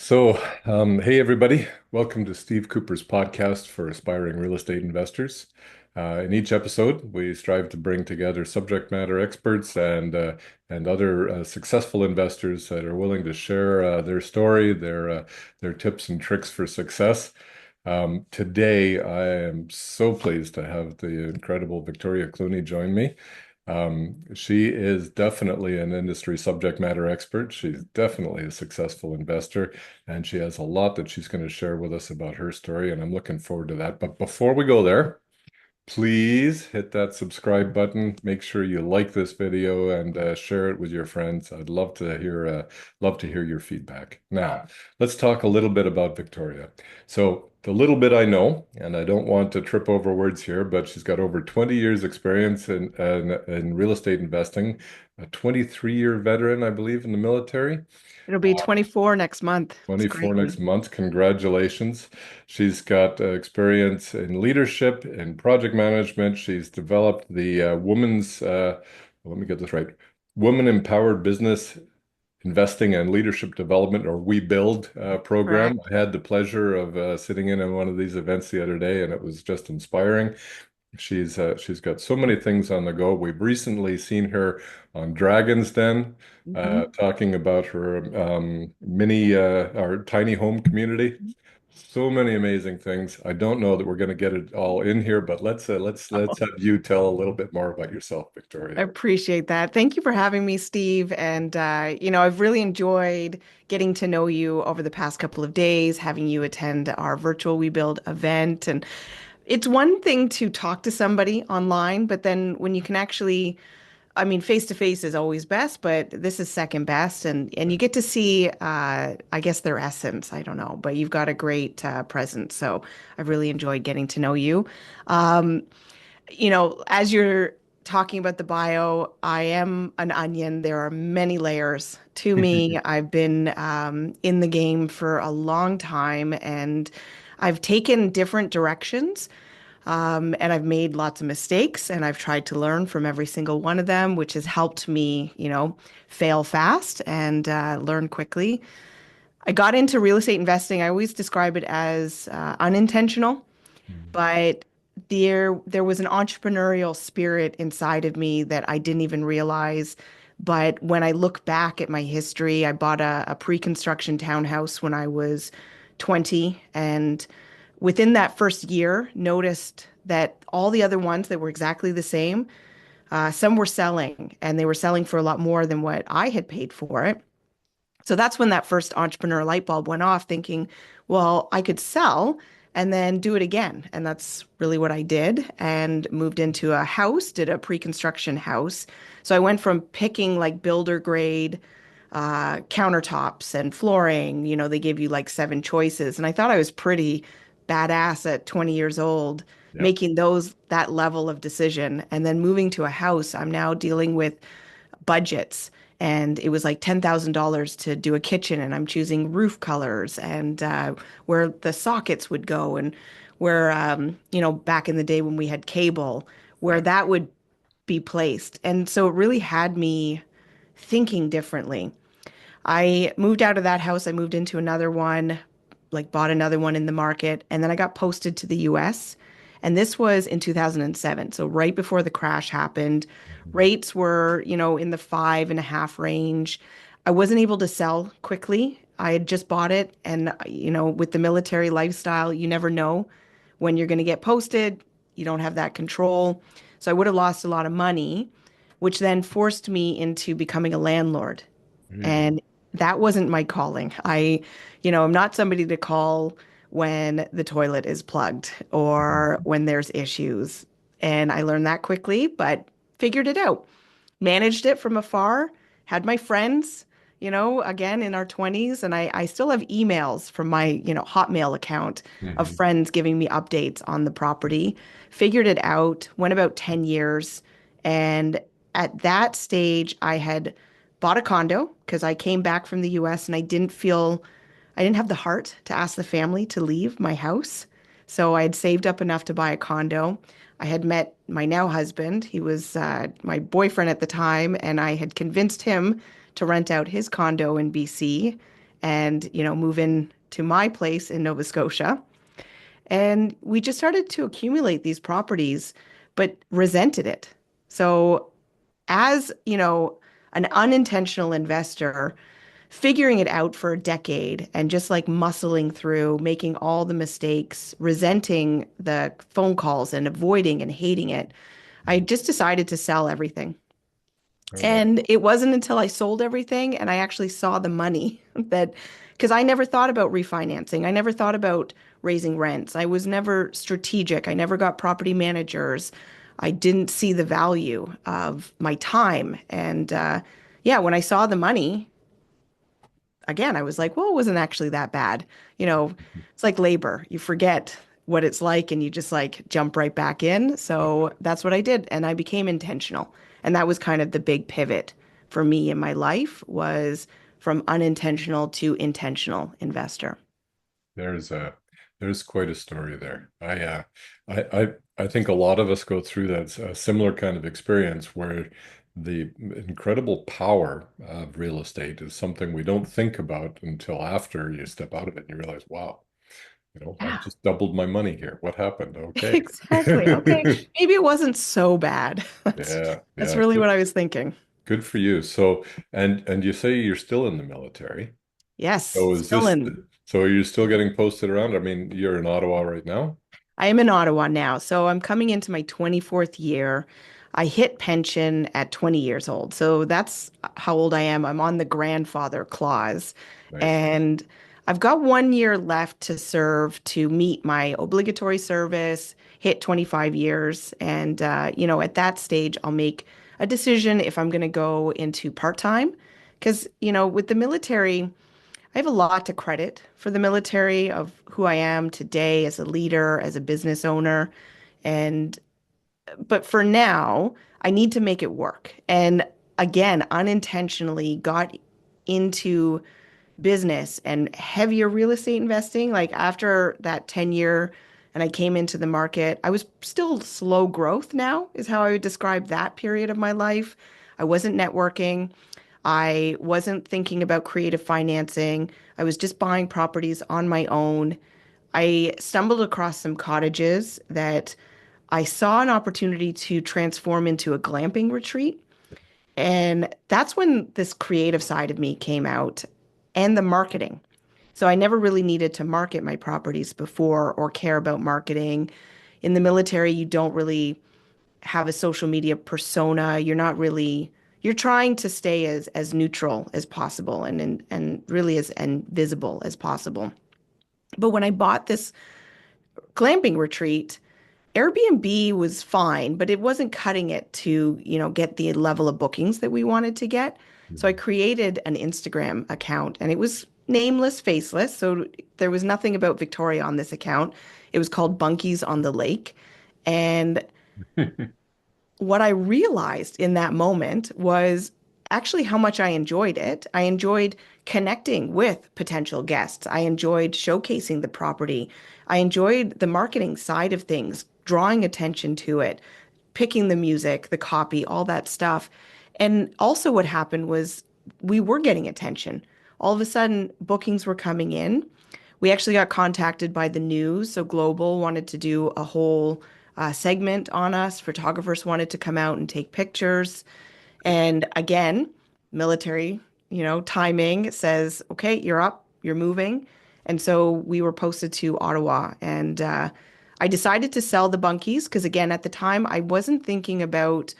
Hey everybody, welcome to Steve Coupers Podcast for aspiring real estate investors. In each episode, we strive to bring together subject matter experts and other successful investors that are willing to share their story, their tips and tricks for success. Today, I am so pleased to have the incredible Victoria Cluney join me. She is definitely an industry subject matter expert. She's definitely a successful investor, and she has a lot that she's going to share with us about her story, and I'm looking forward to that. But before we go there, please hit that subscribe button. Make sure you like this video and share it with your friends. I'd love to hear your feedback. Now, let's talk a little bit about Victoria. So, the little bit I know, and I don't want to trip over words here, but she's got over 20 years experience in real estate investing, a 23-year veteran, I believe, in the military. It'll be 24 next month. It's 24 next crazy. month. Congratulations. She's got experience in leadership and project management. She's developed the let me get this right, Women Empowered Business Investing and Leadership Development, or WE Bild program. Correct. I had the pleasure of sitting in on one of these events the other day, and it was just inspiring. She's got so many things on the go. We've recently seen her on Dragon's Den, Hmm. talking about her mini our tiny home community. So many amazing things. I don't know that we're going to get it all in here, but let's have you tell a little bit more about yourself, I Victoria. appreciate that. Thank you for having me, Steve. And, I've really enjoyed getting to know you over the past couple of days, having you attend our virtual We Build event. And it's one thing to talk to somebody online, but then when you can actually, I mean, face to face is always best, but this is second best. And you get to see, I guess, their essence. I don't know, but you've got a great presence. So I've really enjoyed getting to know you. Um, as you're talking about the bio, I am an onion. There are many layers to me. I've been in the game for a long time and I've taken different directions. And I've made lots of mistakes and I've tried to learn from every single one of them, which has helped me, fail fast and learn quickly. I got into real estate investing. I always describe it as unintentional, but there was an entrepreneurial spirit inside of me that I didn't even realize. But when I look back at my history, I bought a pre-construction townhouse when I was 20, and within that first year, noticed that all the other ones that were exactly the same, some were selling, and they were selling for a lot more than what I had paid for it. So that's when that first entrepreneur light bulb went off, thinking, well, I could sell and then do it again. And that's really what I did and moved into a house, did a pre-construction house. So I went from picking like builder grade countertops and flooring. They gave you like seven choices. And I thought I was pretty badass at 20 years old, Yeah. making that level of decision. And then moving to a house, I'm now dealing with budgets. And it was like $10,000 to do a kitchen, and I'm choosing roof colors and where the sockets would go, and where, back in the day when we had cable, where Yeah. that would be placed. And so it really had me thinking differently. I moved out of that house, I moved into another one, like bought another one in the market, and then I got posted to the US. And this was in 2007. So right before the crash happened, rates were, in the 5.5 range. I wasn't able to sell quickly. I had just bought it. And, with the military lifestyle, you never know when you're going to get posted. You don't have that control. So I would have lost a lot of money, which then forced me into becoming a landlord. Mhm. And that wasn't my calling. I'm not somebody to call when the toilet is plugged or when there's issues. And I learned that quickly, but figured it out. Managed it from afar, had my friends, again in our 20s. And I still have emails from my, Hotmail account of Mhm. friends giving me updates on the property. Figured it out, went about 10 years. And at that stage, I had bought a condo because I came back from the US and I didn't have the heart to ask the family to leave my house. So I had saved up enough to buy a condo. I had met my now husband. He was my boyfriend at the time, and I had convinced him to rent out his condo in BC. and, move in to my place in Nova Scotia. And we just started to accumulate these properties, but resented it. So, as, an unintentional investor, figuring it out for a decade and just like muscling through, making all the mistakes, resenting the phone calls and avoiding and hating it, I just decided to sell everything. Oh, wow. And it wasn't until I sold everything and I actually saw the money that, because I never thought about refinancing. I never thought about raising rents. I was never strategic. I never got property managers. I didn't see the value of my time. And yeah, when I saw the money, again, I was like, well, it wasn't actually that bad. It's like labor. You forget what it's like and you just like jump right back in. So that's what I did. And I became intentional. And that was kind of the big pivot for me in my life was from unintentional to intentional investor. There's a there's quite a story there. I think a lot of us go through that similar kind of experience where the incredible power of real estate is something we don't think about until after you step out of it and you realize, wow, I've Yeah, just doubled my money here. What happened? Okay. exactly. Okay. Maybe it wasn't so bad. Yeah, That's yeah. really what Good, I was thinking. good for you. So, and you say you're still in the military. Yes, So is still this, in. so are you still getting posted around? I mean, you're in Ottawa right now? I am in Ottawa now, so I'm coming into my 24th year. I hit pension at 20 years old. So that's how old I am. I'm on the grandfather clause. Nice. And I've got 1 year left to serve to meet my obligatory service, hit 25 years. And, at that stage, I'll make a decision if I'm going to go into part-time. Because, with the military, I have a lot to credit for the military of who I am today as a leader, as a business owner. And, but for now, I need to make it work. And again, unintentionally got into business and heavier real estate investing. Like after that 10-year and I came into the market, I was still slow growth now, is how I would describe that period of my life. I wasn't networking. I wasn't thinking about creative financing. I was just buying properties on my own. I stumbled across some cottages that I saw an opportunity to transform into a glamping retreat. And that's when this creative side of me came out and the marketing. So I never really needed to market my properties before or care about marketing. In the military, you don't really have a social media persona. You're trying to stay as neutral as possible and really as and visible as possible. But when I bought this glamping retreat, Airbnb was fine, but it wasn't cutting it to, get the level of bookings that we wanted to get. So I Mhm. created an Instagram account and it was nameless, faceless. So there was nothing about Victoria on this account. It was called Bunkies on the Lake. And what I realized in that moment was actually how much I enjoyed it. I enjoyed connecting with potential guests. I enjoyed showcasing the property. I enjoyed the marketing side of things, drawing attention to it, picking the music, the copy, all that stuff. And also, what happened was we were getting attention. All of a sudden, bookings were coming in. We actually got contacted by the news. So Global wanted to do a whole segment on us. Photographers wanted to come out and take pictures. And again, military, timing says, okay, you're up, you're moving. And so we were posted to Ottawa. And I decided to sell the bunkies because, again, at the time, I wasn't thinking about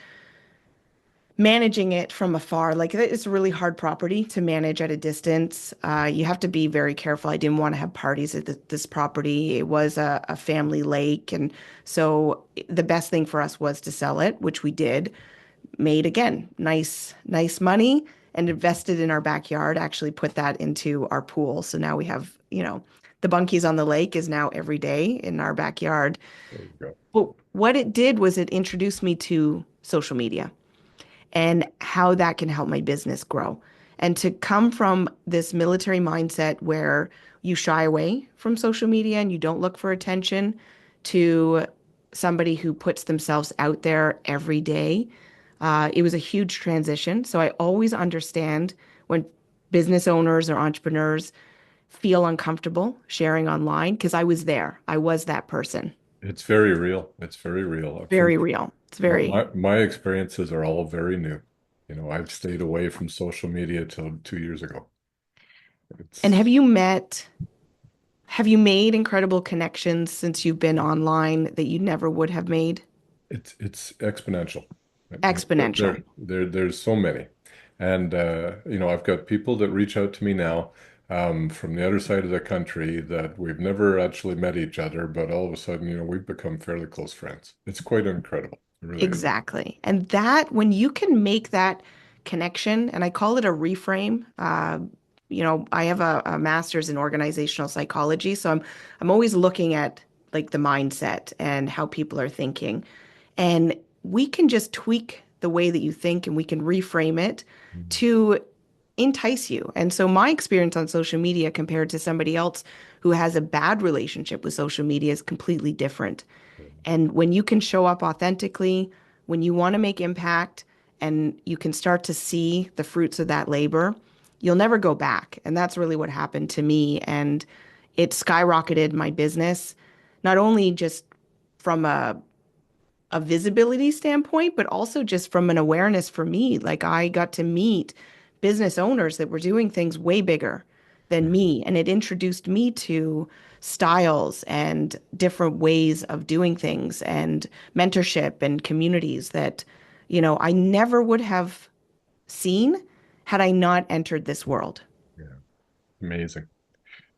managing it from afar. Like it's a really hard property to manage at a distance. You have to be very careful. I didn't want to have parties at this property. It was a family lake. And so the best thing for us was to sell it, which we did. Made again, nice money and invested in our backyard, actually put that into our pool. So now we have, the bunkies on the lake is now every day in our backyard. There you go. But what it did was it introduced me to social media and how that can help my business grow. And to come from this military mindset where you shy away from social media and you don't look for attention to somebody who puts themselves out there every day, it was a huge transition. So I always understand when business owners or entrepreneurs feel uncomfortable sharing online because I was there. I was that person. It's very real. It's very real. For me, Very real. It's very. my experiences are all very new. I've stayed away from social media till 2 years ago. And It's have you made incredible connections since you've been online that you never would have made? it's exponential. Exponential. There's so many, and I've got people that reach out to me now from the other side of the country that we've never actually met each other, but all of a sudden, we've become fairly close friends. It's quite incredible. It really is. Exactly. And that, when you can make that connection, and I call it a reframe, I have a master's in organizational psychology, so I'm always looking at like the mindset and how people are thinking. And we can just tweak the way that you think and we can reframe it Mhm. to entice you. And so my experience on social media compared to somebody else who has a bad relationship with social media is completely different. And when you can show up authentically, when you want to make impact and you can start to see the fruits of that labor, you'll never go back. And that's really what happened to me. And it skyrocketed my business, not only just from a visibility standpoint, but also just from an awareness for me. Like I got to meet business owners that were doing things way bigger than me. And it introduced me to styles and different ways of doing things and mentorship and communities that, I never would have seen had I not entered this world. Yeah, amazing.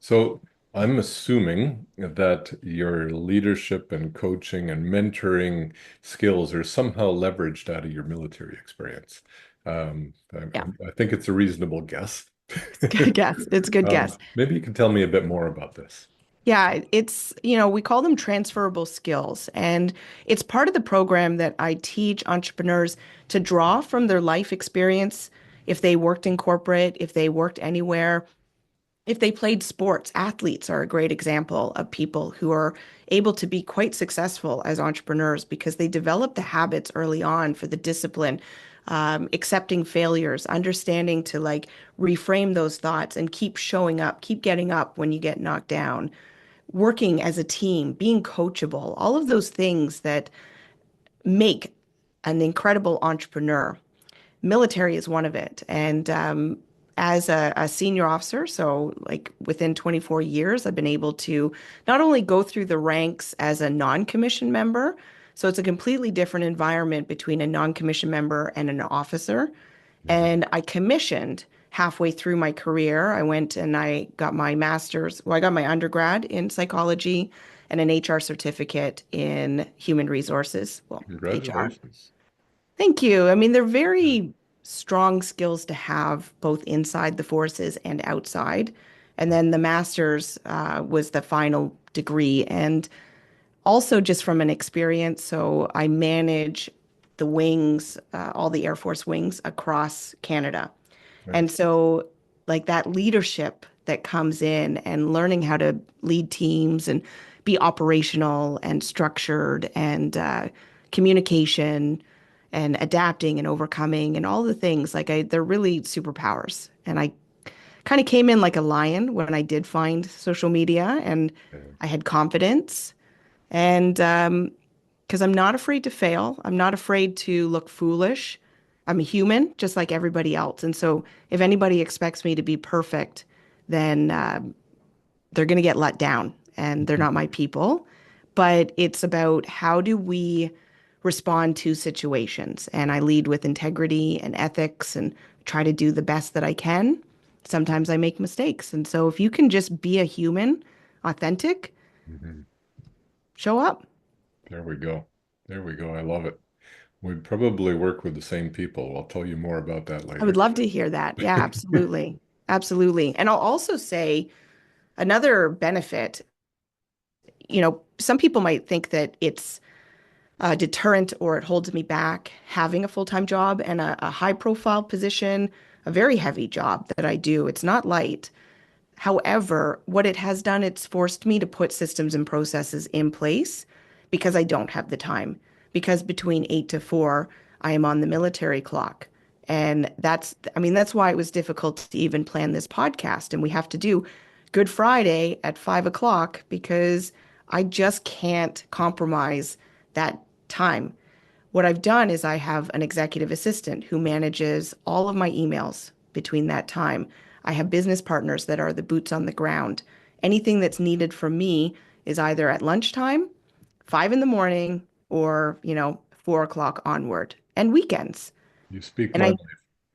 So I'm assuming that your leadership and coaching and mentoring skills are somehow leveraged out of your military experience. Yeah, I think it's a reasonable guess. it's a good guess. It's a good guess. Maybe you can tell me a bit more about this. Yeah, we call them transferable skills. And it's part of the program that I teach entrepreneurs to draw from their life experience. If they worked in corporate, if they worked anywhere, if they played sports, athletes are a great example of people who are able to be quite successful as entrepreneurs because they develop the habits early on for the discipline, accepting failures, understanding to like reframe those thoughts and keep showing up, keep getting up when you get knocked down, working as a team, being coachable, all of those things that make an incredible entrepreneur. Military is one of it. And as a senior officer, so like within 24 years, I've been able to not only go through the ranks as a non-commissioned member, so it's a completely different environment between a non-commissioned member and an officer. Mhm. And I commissioned halfway through my career. I went and I got my master's, well, I got my undergrad in psychology and an HR certificate in human resources, well, HR. Congratulations. Thank you. I mean, they're Yeah. very strong skills to have both inside the forces and outside. And then the master's was the final degree. And also just from an experience, so I manage the wings, all the Air Force wings across Canada. And Nice. so, like that leadership that comes in and learning how to lead teams and be operational and structured and communication and adapting and overcoming and all the things, they're really superpowers. And I kind of came in like a lion when I did find social media and Yeah. I had confidence. And because I'm not afraid to fail, I'm not afraid to look foolish. I'm a human, just like everybody else. And so if anybody expects me to be perfect, then they're going to get let down and they're not my people. But it's about how do we respond to situations. And I lead with integrity and ethics and try to do the best that I can. Sometimes I make mistakes. And so if you can just be a human, authentic, Mhm. show up. There we go. There we go. I love it. We probably work with the same people. I'll tell you more about that I would later. love to hear that. Yeah, absolutely. Absolutely. And I'll also say another benefit, some people might think that it's a deterrent or it holds me back having a full-time job and a high profile position, a very heavy job that I do. It's not light. However, what it has done, it's forced me to put systems and processes in place because I don't have the time. Because between 8 to 4, I am on the military clock. And that's why it was difficult to even plan this podcast. And we have to do Good Friday at 5 o'clock because I just can't compromise that time. What I've done is I have an executive assistant who manages all of my emails between that time. I have business partners that are the boots on the ground. Anything that's needed from me is either at lunchtime, 5 in the morning, or, 4 o'clock onward, and weekends. You speak And my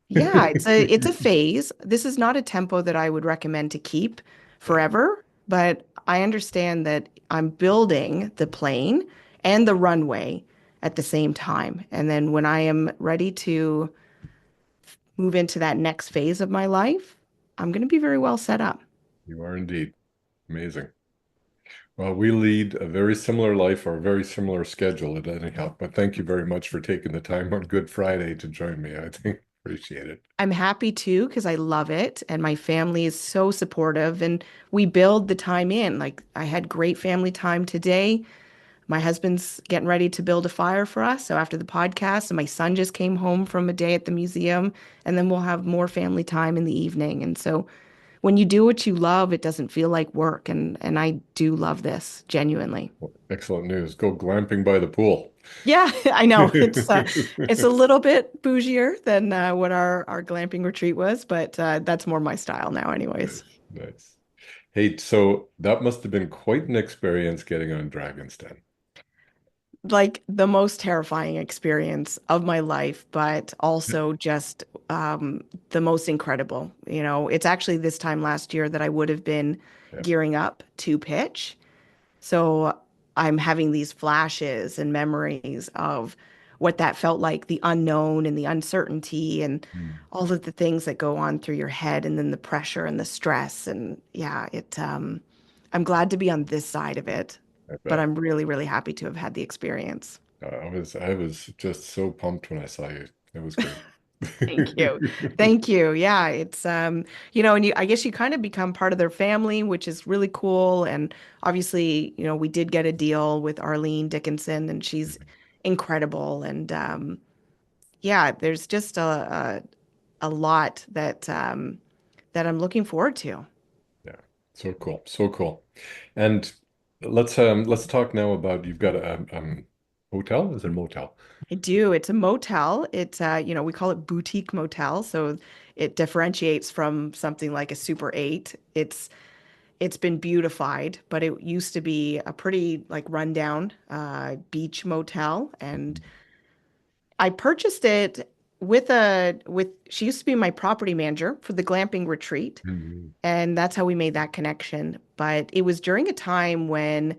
yeah, life. it's a phase. This is not a tempo that I would recommend to keep Yeah, forever, but I understand that I'm building the plane and the runway at the same time. And then when I am ready to move into that next phase of my life, I'm going to be very well set up. you are indeed. Amazing. Well, we lead a very similar life or a very similar schedule at anyhow, but thank you very much for taking the time on Good Friday to join me. I think appreciate it. I'm happy too because I love it and my family is so supportive and we build the time in. Like I had great family time today. My husband's getting ready to build a fire for us. So after the podcast, and my son just came home from a day at the museum, and then we'll have more family time in the evening. And so when you do what you love, it doesn't feel like work. And I do love this genuinely. Well, excellent news. Go glamping by the pool. Yeah, I know. It's a little bit bougier than what our glamping retreat was, but that's more my style now, anyways. Nice, nice. Hey, so that must have been quite an experience getting on Dragon's Den. Like the most terrifying experience of my life, but also just the most incredible. It's actually this time last year that I would have been Yeah. gearing up to pitch. So I'm having these flashes and memories of what that felt like, the unknown and the uncertainty and Mm, all of the things that go on through your head and then the pressure and the stress. And yeah, I'm glad to be on this side of it, I but bet. I'm really, really happy to have had the experience. I was just so pumped when I saw you. It was great. Thank you. Thank you. Yeah, it's and I guess you kind of become part of their family, which is really cool. And obviously, we did get a deal with Arlene Dickinson and she's incredible. And yeah, there's just a lot that I'm looking forward to. Yeah, so cool, so cool. And let's talk now about you've got a hotel? Is it a motel? I do. It's a motel. It's we call it boutique motel, so it differentiates from something like a Super 8. It's been beautified, but it used to be a pretty like rundown beach motel, and I purchased it with she used to be my property manager for the glamping retreat, Mhm. and that's how we made that connection. But it was during a time when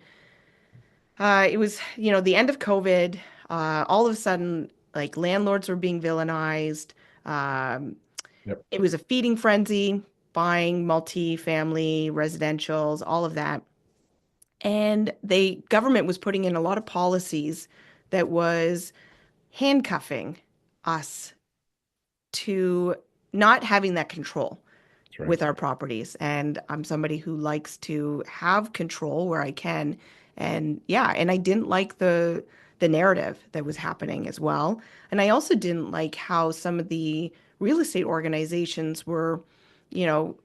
it was, the end of COVID. All of a sudden, like landlords were being villainized. Um, Yep. it was a feeding frenzy, buying multi-family residentials, all of that. And the government was putting in a lot of policies that was handcuffing us to not having that control That's right. with our properties. And I'm somebody who likes to have control where I can. And yeah, and I didn't like the narrative that was happening as well. And I also didn't like how some of the real estate organizations were,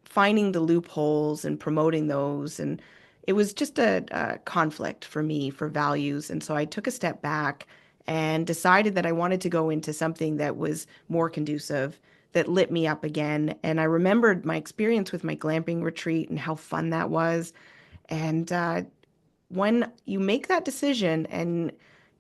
finding the loopholes and promoting those. And it was just a conflict for me for values. And so I took a step back and decided that I wanted to go into something that was more conducive, that lit me up again. And I remembered my experience with my glamping retreat and how fun that was. And when you make that decision and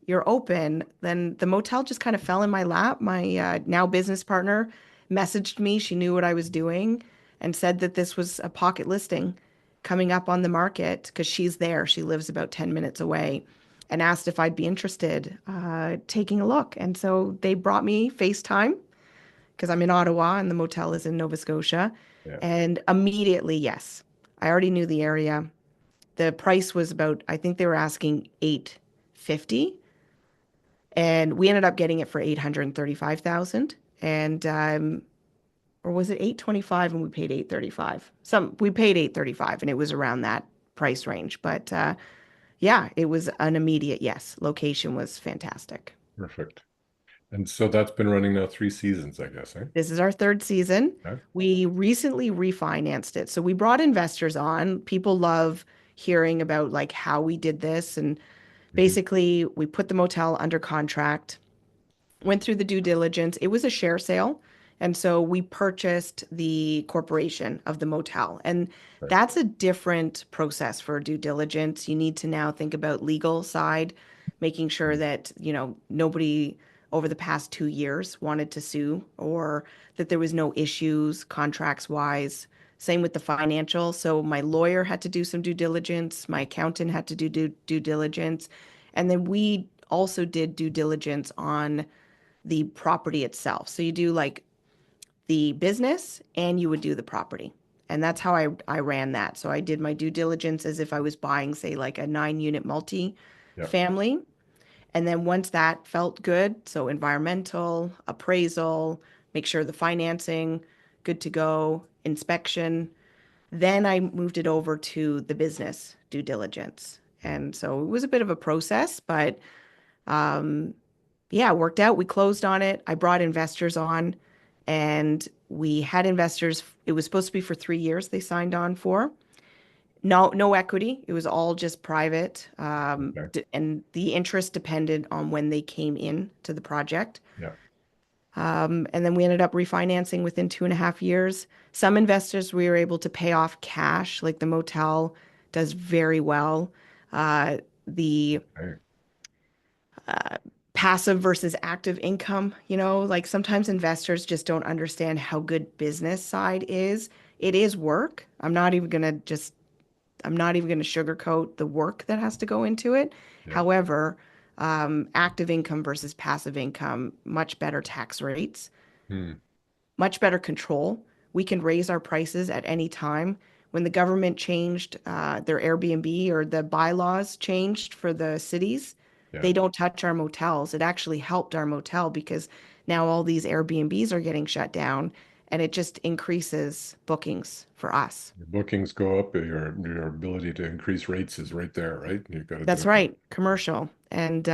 you're open, then the motel just kind of fell in my lap. My now business partner messaged me. She knew what I was doing and said that this was a pocket listing coming up on the market because she's there. She lives about 10 minutes away and asked if I'd be interested taking a look. And so they brought me FaceTime because I'm in Ottawa and the motel is in Nova Scotia. Yeah. And immediately, yes, I already knew the area. The price was about, I think they were asking 850, and we ended up getting it for 835,000. And or was it 825 and we paid 835? We paid 835 and it was around that price range. But yeah, it was an immediate yes. Location was fantastic. Perfect. And so that's been running now 3 seasons, I guess, eh? This is our third season. Yeah. We recently refinanced it. So we brought investors on. People love hearing about like how we did this. And Mhm. basically, we put the motel under contract, went through the due diligence. It was a share sale. And so we purchased the corporation of the motel. And Right. that's a different process for due diligence. You need to now think about legal side, making sure that, nobody over the past 2 years wanted to sue or that there was no issues contracts wise. Same with the financial. So my lawyer had to do some due diligence. My accountant had to do due diligence. And then we also did due diligence on the property itself. So you do like the business and you would do the property. And that's how I ran that. So I did my due diligence as if I was buying, say, like a 9 unit multi Yeah. family. And then once that felt good, so environmental, appraisal, make sure the financing, good to go, inspection, then I moved it over to the business due diligence. Mm. And so it was a bit of a process, but yeah, it worked out. We closed on it. I brought investors on and we had investors. It was supposed to be for 3 years they signed on for. No equity. It was all just private. Okay. And the interest depended on when they came in to the project. Yeah. And then we ended up refinancing within 2.5 years. Some investors we were able to pay off cash, like the motel does very well. The Hey. passive versus active income, like sometimes investors just don't understand how good business side is. It is work. I'm not even going to sugarcoat the work that has to go into it. Yeah. However, active income versus passive income, much better tax rates, Hmm. much better control. We can raise our prices at any time. When the government changed their Airbnb or the bylaws changed for the cities, Yeah. they don't touch our motels. It actually helped our motel because now all these Airbnbs are getting shut down and it just increases bookings for us. Your bookings go up, your ability to increase rates is right there, right? You've got to do That's it. right, commercial. And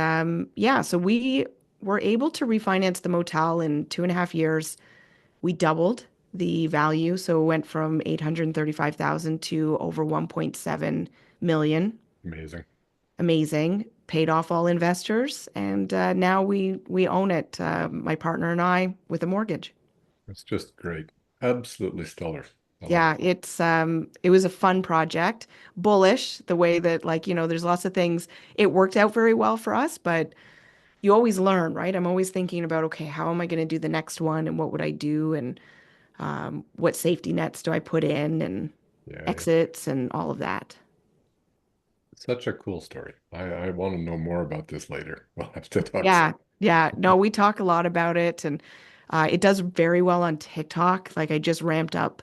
yeah, so we were able to refinance the motel in 2.5 years. We doubled the value, so it went from 835,000 to over 1.7 million. Amazing. Amazing. Paid off all investors, and now we own it. My partner and I with a mortgage. It's just great. Absolutely stellar. I love it. Yeah, it was a fun project, bullish the way that like there's lots of things. It worked out very well for us, but you always learn, right? I'm always thinking about, okay, how am I going to do the next one and what would I do and what safety nets do I put in and Yeah, yeah. exits and all of that. Such a cool story. I want to know more about this later. We'll have to talk some. Yeah. Yeah. No, we talk a lot about it and it does very well on TikTok. Like I just ramped up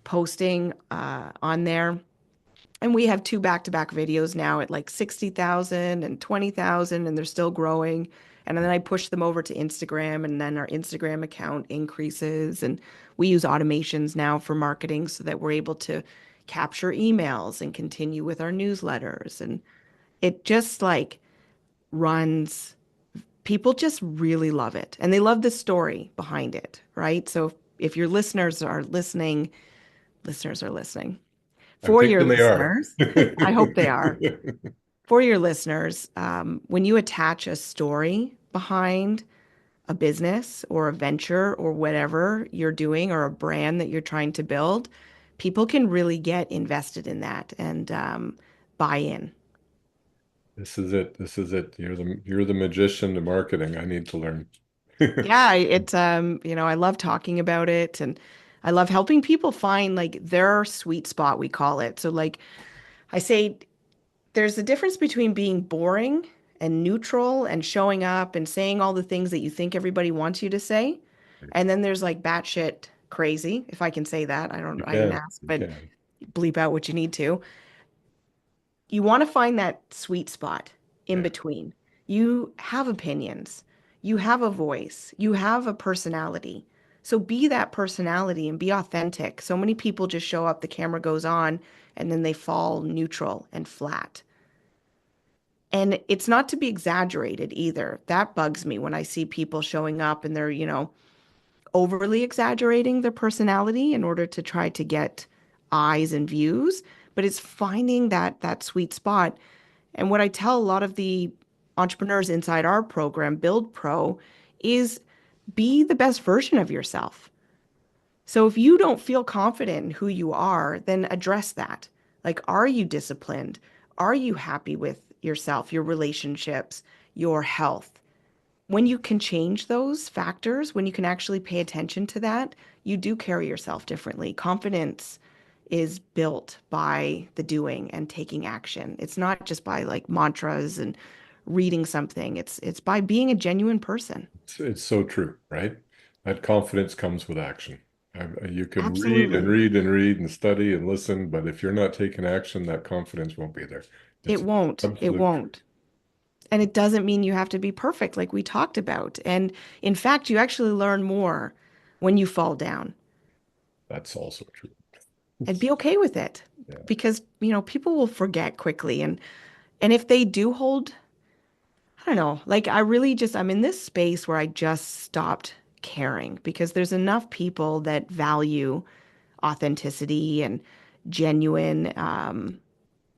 posting on there. And we have two back-to-back videos now at like 60,000 and 20,000, and they're still growing. And then I push them over to Instagram, and then our Instagram account increases. And we use automations now for marketing so that we're able to capture emails and continue with our newsletters. And it just like runs, people just really love it. And they love the story behind it, right? So if your listeners are listening. I'm For your thinking they are. listeners, I hope they are. For your listeners, when you attach a story behind a business or a venture or whatever you're doing or a brand that you're trying to build, people can really get invested in that and buy in. This is it. This is it. You're the magician to marketing. I need to learn. Yeah, I love talking about it and I love helping people find like their sweet spot, we call it. So like I say there's a difference between being boring and neutral and showing up and saying all the things that you think everybody wants you to say. And then there's like batshit crazy, if I can say that. You I didn't can. ask, You but can. bleep out what you need to. You want to find that sweet spot in Yeah. between. You have opinions, you have a voice, you have a personality. So be that personality and be authentic. So many people just show up, the camera goes on, and then they fall neutral and flat. And it's not to be exaggerated either. That bugs me when I see people showing up and they're, overly exaggerating their personality in order to try to get eyes and views. But it's finding that sweet spot. And what I tell a lot of the entrepreneurs inside our program, Build Pro, is be the best version of yourself. So if you don't feel confident in who you are, then address that. Like, are you disciplined? Are you happy with yourself, your relationships, your health? When you can change those factors, when you can actually pay attention to that, you do carry yourself differently. Confidence is built by the doing and taking action. It's not just by like mantras and reading something. It's by being a genuine person. It's so true, right? That confidence comes with action. You can read and Absolutely. read and read and study and listen, but if you're not taking action, that confidence won't be there. It It's won't. It absolute truth. won't. And it doesn't mean you have to be perfect, like we talked about. And in fact, you actually learn more when you fall down That's also true. and be okay with it Yeah. because, people will forget quickly. And if they do hold, I don't know, like I'm in this space where I just stopped caring because there's enough people that value authenticity and genuine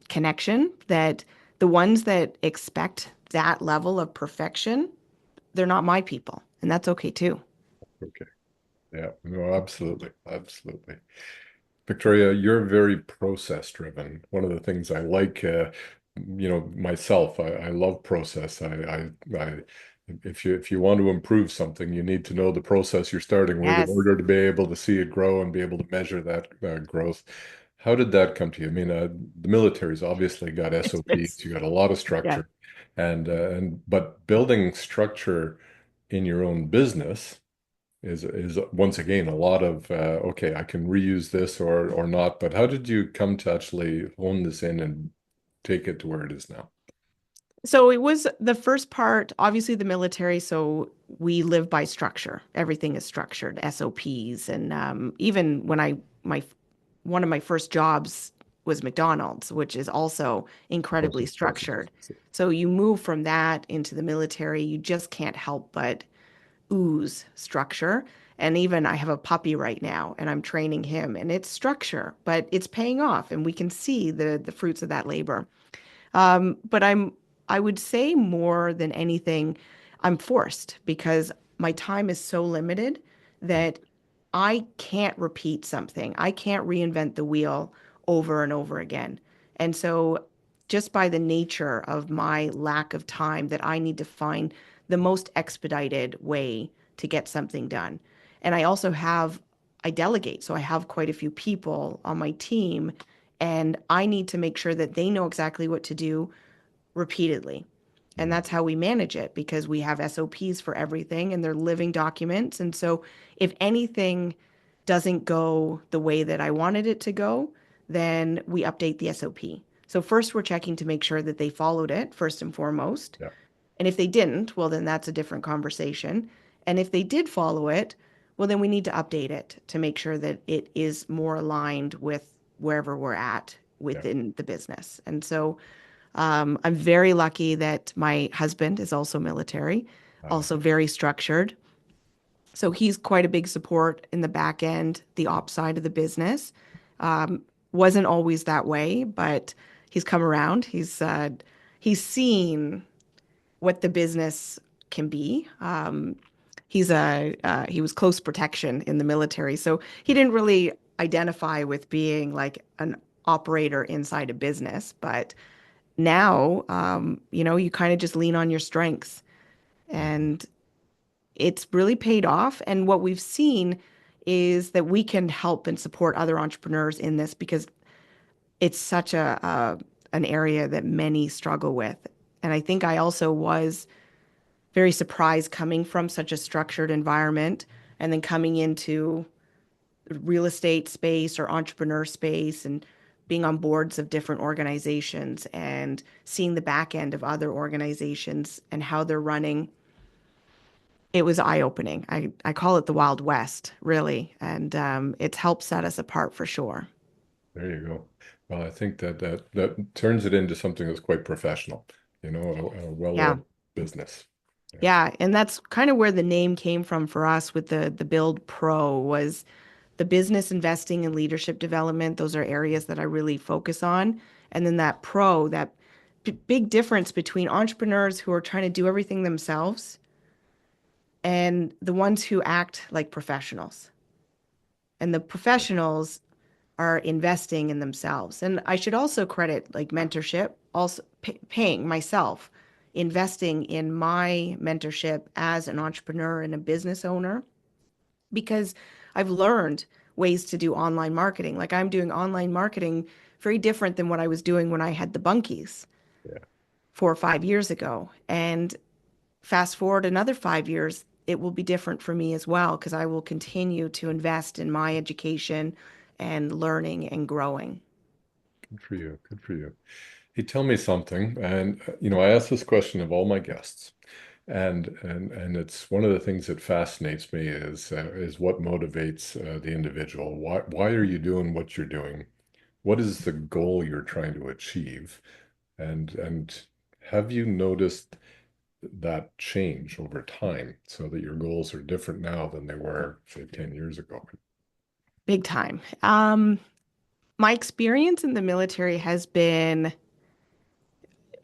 connection that the ones that expect that level of perfection, they're not my people. And that's okay too. Okay. Yeah. No, absolutely. Absolutely. Victoria, you're very process driven. One of the things I like, myself, I love process. If you want to improve something, you need to know the process you're starting with in Yes. order to be able to see it grow and be able to measure that growth. How did that come to you? I mean, the military's obviously got SOPs. You got a lot of Yeah. structure, but building structure in your own business is once again a lot of okay, I can reuse this or not. But how did you come to actually hone this in and take it to where it is now? So it was the first part, obviously the military. So we live by structure. Everything is structured, SOPs, and even when my one of my first jobs was McDonald's, which is also incredibly Also structure. structured. So you move from that into the military, you just can't help but ooze structure. And even I have a puppy right now and I'm training him and it's structure, but it's paying off and we can see the fruits of that labor. But I would say more than anything, I'm forced because my time is so limited that I can't repeat something. I can't reinvent the wheel over and over again. And so just by the nature of my lack of time that I need to find the most expedited way to get something done. And I delegate. So I have quite a few people on my team and I need to make sure that they know exactly what to do repeatedly. And Mm, that's how we manage it because we have SOPs for everything and they're living documents. And so if anything doesn't go the way that I wanted it to go, then we update the SOP. So first we're checking to make sure that they followed it first and foremost. yeah, And if they didn't, well, then that's a different conversation. And if they did follow it, well, then we need to update it to make sure that it is more aligned with wherever we're at yeah. within the business. And so I'm very lucky that my husband is also military, Uh, also very structured. So he's quite a big support in the back end, the ops side of the business. Wasn't always that way, but he's come around. He's seen what the business can be. He was close protection in the military, so he didn't really identify with being like an operator inside a business, but now, you kind of just lean on your strengths and it's really paid off. And what we've seen is that we can help and support other entrepreneurs in this because it's such an area that many struggle with. And I think I also was very surprised coming from such a structured environment and then coming into real estate space or entrepreneur space and being on boards of different organizations and seeing the back end of other organizations and how they're running. It was eye-opening. I call it the Wild West, really, and it's helped set us apart for sure. there you go. Well, I think that turns it into something that's quite professional. a Yeah. well-oiled business. Yeah. Yeah, and that's kind of where the name came from for us with the Build Pro was the business investing and leadership development. Those are areas that I really focus on. And then that pro, that big difference between entrepreneurs who are trying to do everything themselves and the ones who act like professionals. And the professionals are investing in themselves. And I should also credit like mentorship, also paying myself, investing in my mentorship as an entrepreneur and a business owner, because I've learned ways to do online marketing. Like I'm doing online marketing very different than what I was doing when I had the bunkies Yeah. 4 or 5 years ago. And fast forward another 5 years, it will be different for me as well because I will continue to invest in my education and learning and growing. Good for you. Good for you. Hey, tell me something. And I ask this question of all my guests, and it's one of the things that fascinates me is what motivates the individual. Why are you doing what you're doing? What is the goal you're trying to achieve? And have you noticed that change over time so that your goals are different now than they were, say, 10 years ago? Big time. My experience in the military has been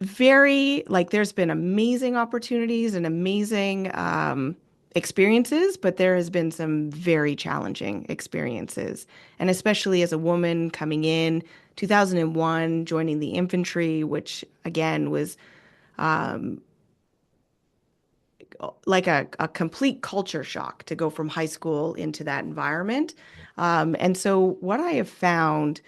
very like there's been amazing opportunities and amazing experiences, but there has been some very challenging experiences. And especially as a woman coming in 2001, joining the infantry, which again was like a complete culture shock to go from high school into that environment. And so what I have found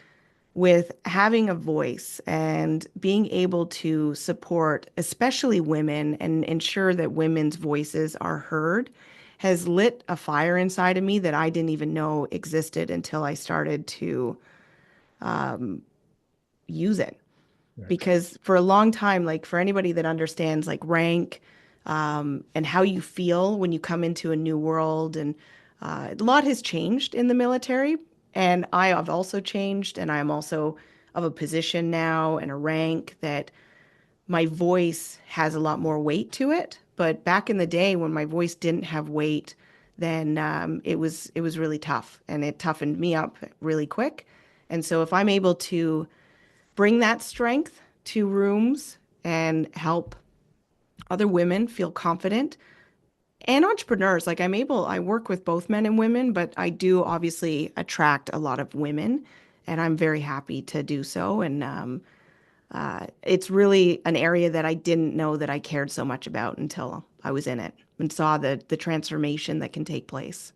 with having a voice and being able to support, especially women, and ensure that women's voices are heard, has lit a fire inside of me that I didn't even know existed until I started to use it. Excellent. Because for a long time, like for anybody that understands like rank and how you feel when you come into a new world, and a lot has changed in the military. And I have also changed, and I'm also of a position now and a rank that my voice has a lot more weight to it. But back in the day when my voice didn't have weight, then it was really tough, and it toughened me up really quick. And so if I'm able to bring that strength to rooms and help other women feel confident and entrepreneurs. Like I work with both men and women, but I do obviously attract a lot of women, and I'm very happy to do so. And it's really an area that I didn't know that I cared so much about until I was in it and saw the transformation that can take place.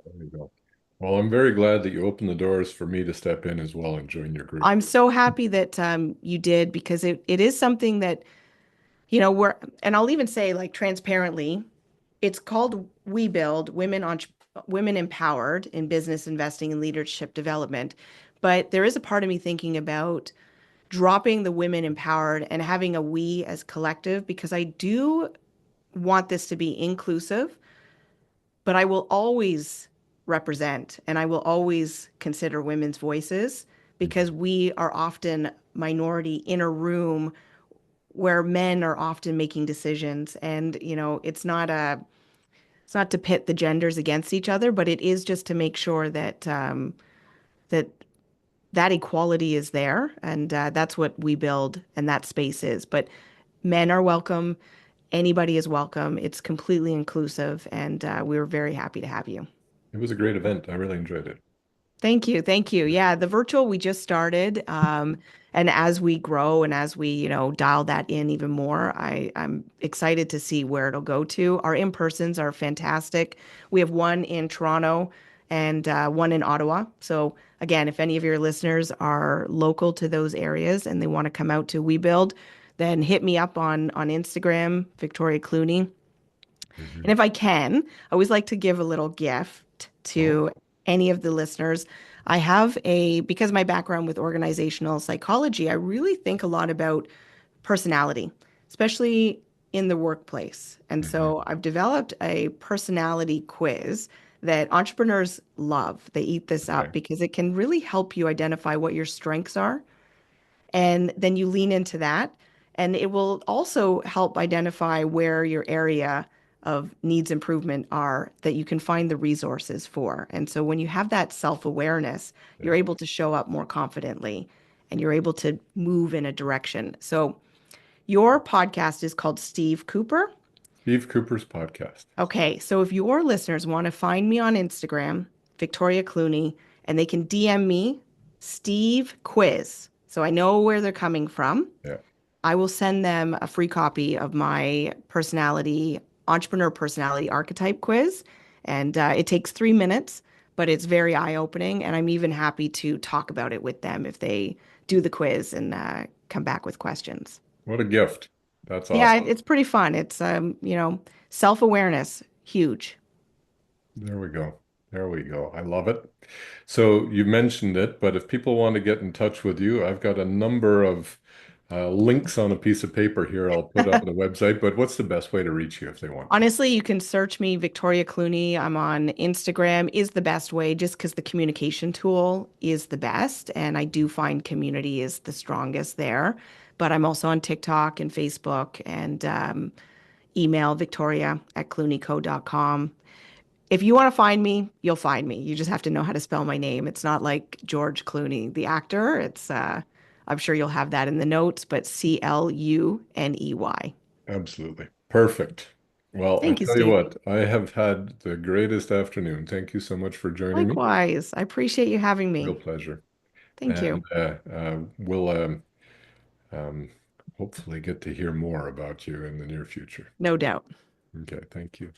There you go. Well, I'm very glad that you opened the doors for me to step in as well and join your group. I'm so happy that you did because it is something that, we're, and I'll even say like transparently, it's called We Build Women Empowered in Business Investing and Leadership Development. But there is a part of me thinking about dropping the women empowered and having a we as collective because I do want this to be inclusive, but I will always represent and I will always consider women's voices because we are often minority in a room where men are often making decisions. And, it's not to pit the genders against each other, but it is just to make sure that that that equality is there, and that's what we build, and that space is. But men are welcome. Anybody is welcome. It's completely inclusive, and we were very happy to have you. It was a great event. I really enjoyed it. Thank you. Thank you. Yeah, the virtual we just started. And as we grow and as we, dial that in even more, I'm excited to see where it'll go to. Our in-persons are fantastic. We have one in Toronto and one in Ottawa. So again, if any of your listeners are local to those areas and they want to come out to We Build, then hit me up on Instagram, Victoria Cluney. And Mhm. if I can, I always like to give a little gift Oh, to any of the listeners. I have because my background with organizational psychology, I really think a lot about personality, especially in the workplace. And mhm. so I've developed a personality quiz that entrepreneurs love. They eat this up Okay. because it can really help you identify what your strengths are, and then you lean into that. And it will also help identify where your area of needs improvement are that you can find the resources for. And so when you have that self-awareness, Yeah. you're able to show up more confidently and you're able to move in a direction. So your podcast is called Steve Cooper. Steve Coupers Podcast. Okay, so if your listeners want to find me on Instagram, Victoria Cluney, and they can DM me, Steve Quiz, so I know where they're coming from. Yeah. I will send them a free copy of my entrepreneur personality archetype quiz. And it takes 3 minutes, but it's very eye-opening. And I'm even happy to talk about it with them if they do the quiz and come back with questions. What a gift. That's Yeah, awesome. it's pretty fun. It's, self-awareness, huge. There we go. There we go. I love it. So you mentioned it, but if people want to get in touch with you, I've got a number of links on a piece of paper here I'll put on the website. But what's the best way to reach you if they want to? Honestly, you can search me, Victoria Cluney. I'm on Instagram is the best way just because the communication tool is the best. And I do find community is the strongest there. But I'm also on TikTok and Facebook and email victoria@cluneyco.com. If you want to find me, you'll find me. You just have to know how to spell my name. It's not like George Clooney, the actor. I'm sure you'll have that in the notes, but Cluney. Absolutely. Perfect. Well, I Thank you, tell you Steve. what, I have had the greatest afternoon. Thank you so much for joining me. Likewise. I appreciate you having Real me. pleasure. Thank And you. we'll um, hopefully get to hear more about you in the near future. No doubt. Okay, thank you.